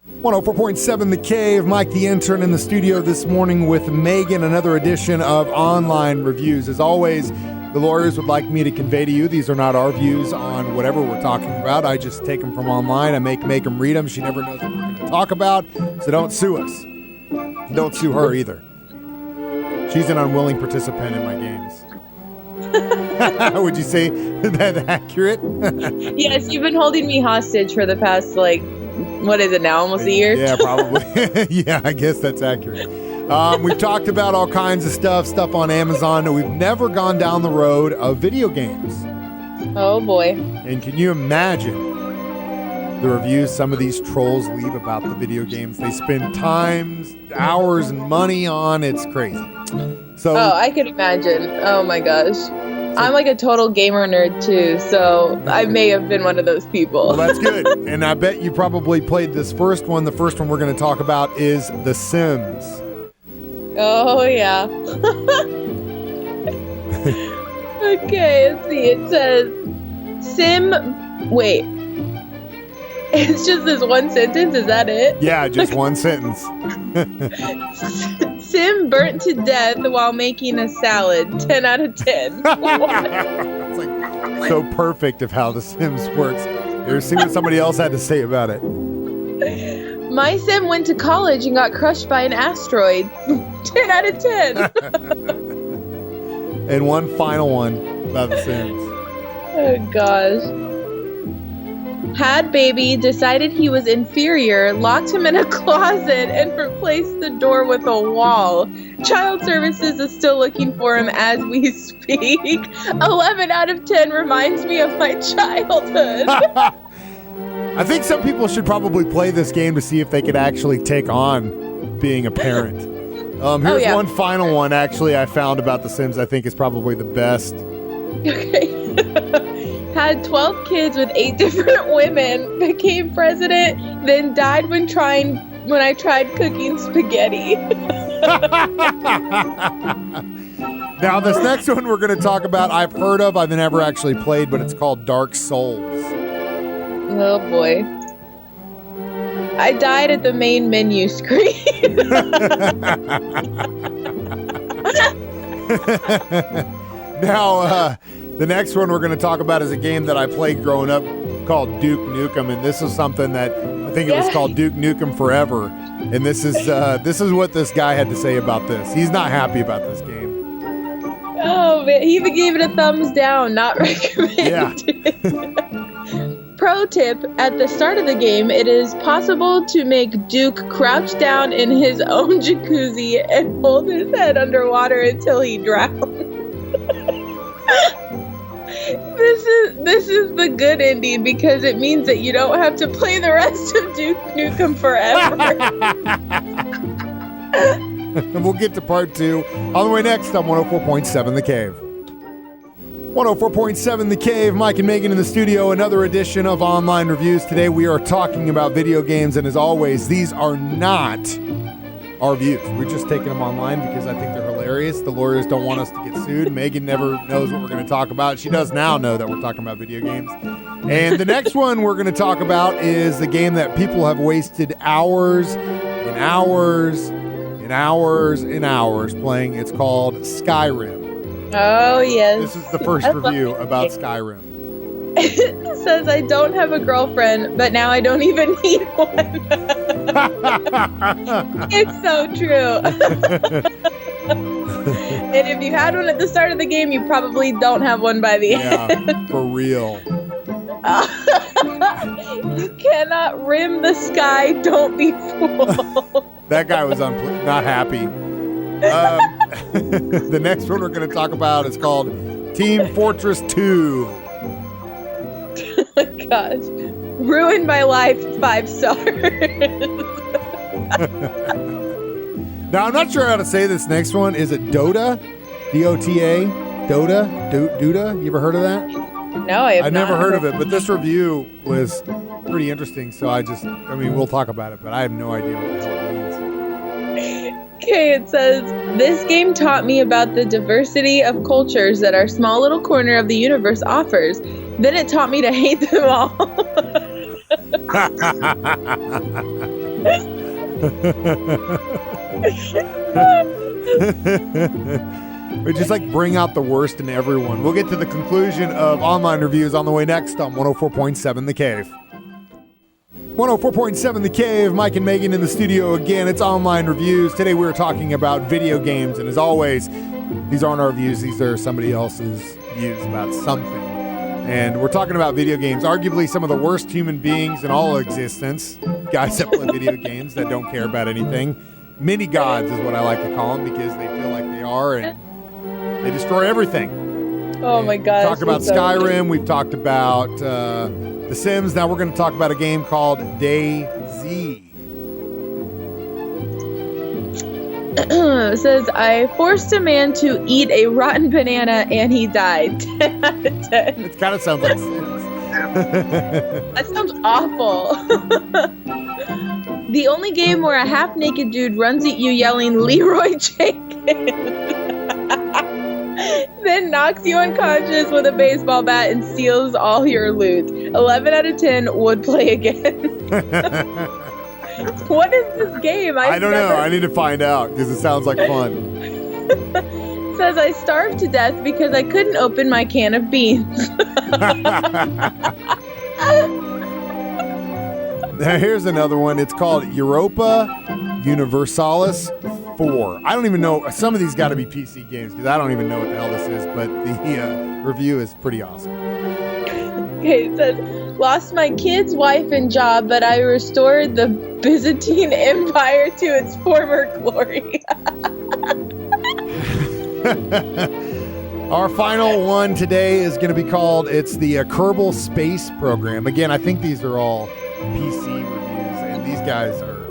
104.7 The Cave. Mike the intern in the studio this morning with Meghan, another edition of Online Reviews. As always, the lawyers would like me to convey to you, these are not our views on whatever we're talking about. I just take them from online. I make them read them. She never knows what we're going to talk about, so don't sue us. Don't sue her either. She's an unwilling participant in my games. Would you say that accurate? Yes, you've been holding me hostage for the past, what is it now, almost a year? Yeah, probably. Yeah, I guess that's accurate. We've talked about all kinds of stuff on Amazon. We've never gone down the road of video games. Oh, boy. And can you imagine the reviews some of these trolls leave about the video games they spend times, hours, and money on? It's crazy. So, I could imagine. Oh, my gosh. I'm like a total gamer nerd, too, so I may have been one of those people. Well, that's good. And I bet you probably played this first one. The first one we're going to talk about is The Sims. Oh, yeah. Okay, let's see. It says, Wait. It's just this one sentence? Is that it? Yeah, just one sentence. Sim burnt to death while making a salad. 10 out of 10. It's like so perfect of how The Sims works. Ever see what somebody else had to say about it? My Sim went to college and got crushed by an asteroid. 10 out of 10. And one final one about The Sims. Oh, gosh. Had baby, decided he was inferior, locked him in a closet, and replaced the door with a wall. Child Services is still looking for him as we speak. 11 out of 10 reminds me of my childhood. I think some people should probably play this game to see if they could actually take on being a parent. Here's one final one, actually, I found about The Sims I think is probably the best. Okay. Had 12 kids with 8 different women, became president, then died when I tried cooking spaghetti. Now, this next one we're going to talk about, I've heard of, I've never actually played, but it's called Dark Souls. Oh, boy. I died at the main menu screen. Now, the next one we're going to talk about is a game that I played growing up called Duke Nukem, and this is something that I think it was called Duke Nukem Forever. And this is what this guy had to say about this. He's not happy about this game. Oh, man. He even gave it a thumbs down, not recommended. Yeah. Pro tip, at the start of the game, it is possible to make Duke crouch down in his own jacuzzi and hold his head underwater until he drowns. This is the good ending because it means that you don't have to play the rest of Duke Nukem forever. And we'll get to part 2 all the way next on 104.7 The Cave. 104.7 The Cave, Mike and Meghan in the studio, another edition of Online Reviews. Today we are talking about video games, and as always, these are not our views. We're just taking them online because I think they're hilarious. The lawyers don't want us to get sued. Meghan never knows what we're going to talk about. She does now know that we're talking about video games. And the next one we're going to talk about is the game that people have wasted hours and hours and hours and hours playing. It's called Skyrim. Oh, yes. This is the first review about Skyrim. It says, I don't have a girlfriend, but now I don't even need one. It's so true. And if you had one at the start of the game, you probably don't have one by the end. Yeah, for real. You cannot rim the sky, don't be fooled. That guy was not happy. The next one we're going to talk about is called Team Fortress 2. Oh my gosh. Ruined my life, 5 stars. Now, I'm not sure how to say this next one. Is it Dota? D-O-T-A? Dota? Dota? You ever heard of that? No, I've never heard of it, but this review was pretty interesting, so we'll talk about it, but I have no idea what the hell it means. Okay, it says, this game taught me about the diversity of cultures that our small little corner of the universe offers. Then it taught me to hate them all. We just like bring out the worst in everyone. We'll get to the conclusion of online reviews on the way next on 104.7 The Cave. 104.7 The Cave, Mike and Megan in the studio again. It's online reviews. Today we're talking about video games, and as always, these aren't our views. These are somebody else's views about something. And we're talking about video games, arguably some of the worst human beings in all existence. Guys that play video games that don't care about anything. Mini gods is what I like to call them because they feel like they are, and they destroy everything. Oh my gosh. We've talked about Skyrim. We've talked about The Sims. Now we're going to talk about a game called DayZ. It says, I forced a man to eat a rotten banana and he died. 10 out of 10. It kind of sounds like Sims. That sounds awful. The only game where a half-naked dude runs at you yelling, Leroy Jenkins. Then knocks you unconscious with a baseball bat and steals all your loot. 11 out of 10 would play again. What is this game? I don't know. I need to find out because it sounds like fun. Says I starved to death because I couldn't open my can of beans. Here's another one. It's called Europa Universalis 4. I don't even know. Some of these got to be PC games because I don't even know what the hell this is, but the review is pretty awesome. Okay, it says, lost my kids, wife, and job, but I restored the Byzantine Empire to its former glory. Our final one today is going to be called, it's the Kerbal Space Program. Again, I think these are all PC reviews, and these guys are,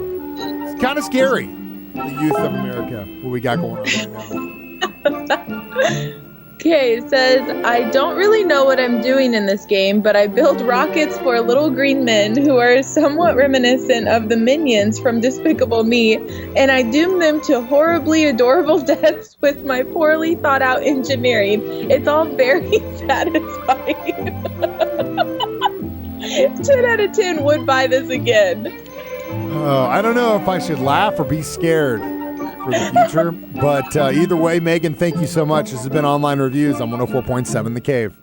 it's kind of scary, the youth of America, what we got going on right now. Okay, it says, I don't really know what I'm doing in this game, but I build rockets for little green men who are somewhat reminiscent of the minions from Despicable Me, and I doom them to horribly adorable deaths with my poorly thought out engineering. It's all very satisfying. 10 out of 10 would buy this again. I don't know if I should laugh or be scared for the future, but either way, Megan, thank you so much. This has been Online Reviews on 104.7 The Cave.